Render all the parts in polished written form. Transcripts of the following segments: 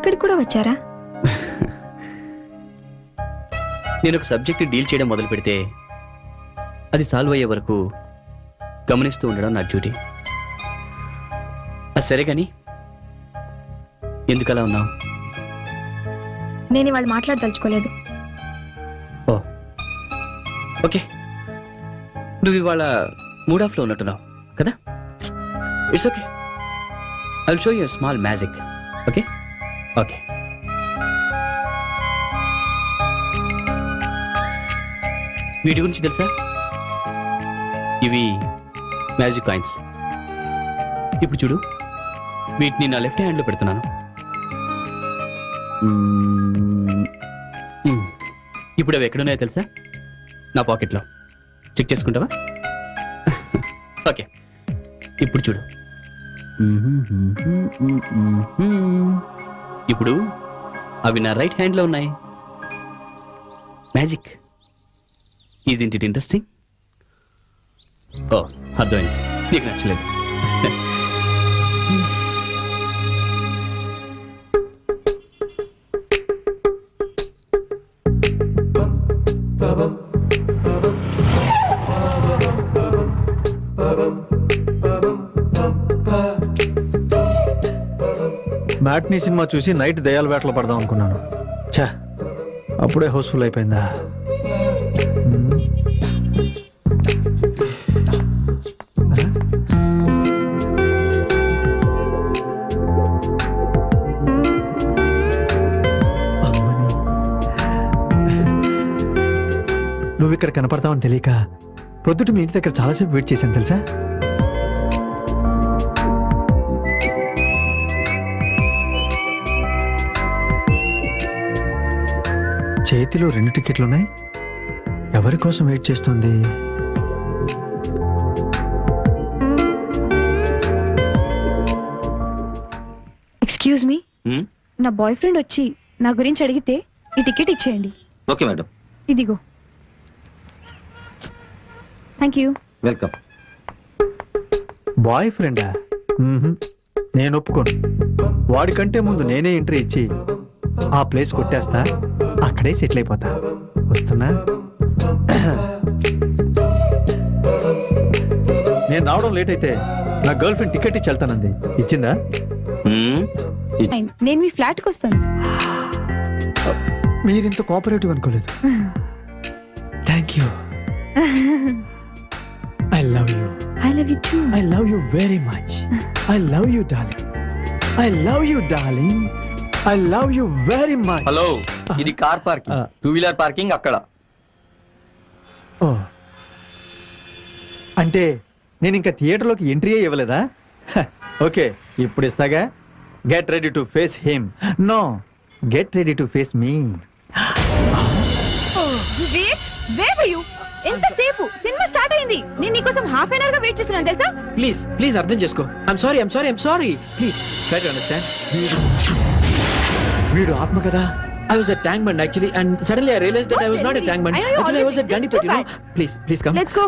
ఇక్కడ కూడా వచ్చారా? నేను ఒక సబ్జెక్ట్ డీల్ చేయడం మొదలు పెడితే అది సాల్వ్ అయ్యే వరకు గమనిస్తూ ఉండడం నా డ్యూటీ. సరే కానీ ఎందుకలా ఉన్నావు? నేను ఇవాళ మాట్లాడదలుచుకోలేదు. ఓ ఓకే, నువ్వు ఇవాళ మూడ్ ఆఫ్లో ఉన్నట్టున్నావు కదా. It's okay, I will show you small magic. Okay okay, వీటి గురించి తెలుసా? ఇవి మ్యాజిక్ కాయిన్స్. ఇప్పుడు చూడు, వీటిని నా లెఫ్ట్ హ్యాండ్లో పెడుతున్నాను. ఇప్పుడు అవి ఎక్కడున్నాయో తెలుసా? నా పాకెట్లో. చెక్ చేసుకుంటావా? ఓకే, ఇప్పుడు చూడు. ఇప్పుడు అవి నా రైట్ హ్యాండ్లో ఉన్నాయి. మ్యాజిక్. Is it interesting? ఓ, అర్థమైంది, నీకు నచ్చలేదు. మ్యాట్నీ సినిమా చూసి నైట్ దయాల వేటలో పడదాం అనుకున్నాను. ఛా, అప్పుడే హౌస్ఫుల్ అయిపోయిందా? నువ్వు ఇక్కడ కనపడతావని తెలియక పొద్దుట మీ ఇంటి దగ్గర చాలాసేపు వెయిట్ చేశాను తెలుసా. చేతిలో 2 టికెట్లున్నాయి. ఎవరి కోసం వెయిట్ చేస్తుంది? ఎక్స్క్యూజ్ మీ, నా బాయ్ ఫ్రెండ్ వచ్చి నా గురించి అడిగితే ఈ టికెట్ ఇచ్చేయండి. Okay madam. ఇదిగో. Thank you. వెల్కమ్. బాయ్ ఫ్రెండా? నేను ఒప్పుకోను. వాడికంటే ముందు నేనే ఎంట్రీ ఇచ్చి ఆ ప్లేస్ కొట్టేస్తా, అక్కడే సెటిల్ అయిపోతా. వస్తున్నా. నేను రావడం లేట్ అయితే నా గర్ల్ ఫ్రెండ్ టికెట్ ఇచ్చి వెళ్తానంది. ఇచ్చిందా? నేను మీ ఫ్లాట్కి వస్తాను. మీరింత కోఆపరేటివ్ అనుకోలేదు. Thank you. I love you. I love you too. I love you very much. I love you, darling. I love you, darling. I love you very much. Hello, ఇది car parking. 2-వీలర్ parking అక్కడ. ఓ, అంటే నేను ఇంకా థియేటర్లోకి entry ఇవ్వలేదా? Okay, ఇప్పుడు ఇస్తాగా. Get ready to face him. No, get ready to face me. ఎంతసేపు? సినిమా స్టార్ట్ అయింది. నేను నీకోసం హాఫ్ అన్ అవర్ గా వెయిట్ చేస్తున్నాను తెలుసా. ప్లీజ్ అర్థం చేసుకో. I'm sorry please try to understand. వీడు ఆత్మ కదా. I was a tank man actually and suddenly I realized that I was not a tank man. Actually I was a Ganipet, you know. Please come. Let's go.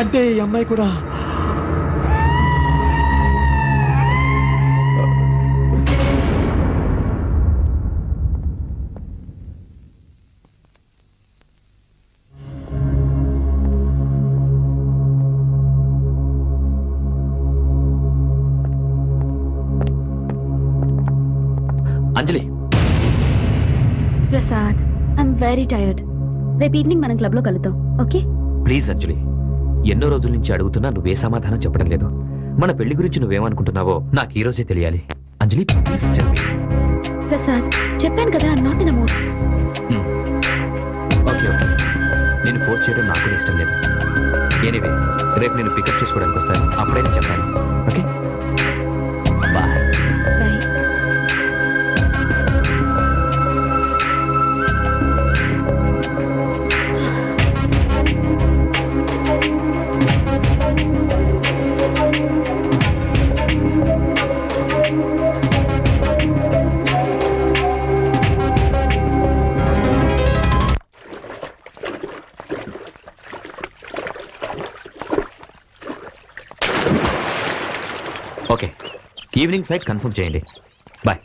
అంటే ఈ అమ్మాయి కూడా Anjali. Prasad, I'm very tired. రేపు evening మనం club లో కలుద్దాం. Okay? Please అంజలి, ఎన్నో రోజుల నుంచి అడుగుతున్నా నువ్వే సమాధానం చెప్పడం లేదు. మన పెళ్లి గురించి నువ్వేమనుకుంటున్నావో నాకు ఈ రోజే తెలియాలి. అంజలి ప్లీజ్ టెల్ మీ. ప్రసాద్, చెప్పాను కదా I'm not in a mood. Okay, నేను ఫోర్స్ చేయడం నాకు కూడా ఇష్టం లేదు. ఎనీవే, రేపు నేను పికప్ చేసుకోవడానికి వస్తాను. అప్పుడైనా చెప్పాను. Okay, bye. Evening flight confirm చేయండి. Bye.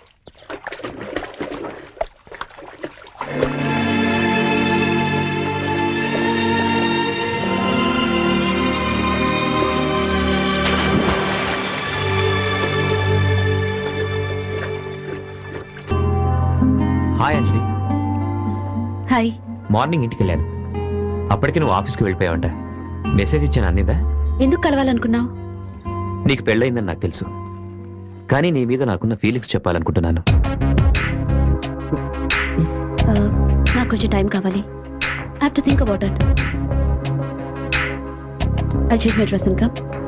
Hi Anjali. Hi. Morning ఇంటికి వెళ్ళాను. అప్పటికి నువ్వు ఆఫీస్కి వెళ్ళిపోయావంట. మెసేజ్ ఇచ్చాను, అందిందా? ఎందుకు కలవాలనుకున్నావు? నీకు పెళ్ళయిందని నాకు తెలుసు, కానీ నీ మీద నాకున్న ఫీలింగ్స్ చెప్పాలనుకుంటున్నాను. నాకు కొంచెం టైం కావాలి. I have to think about it. I'll change my dress and come.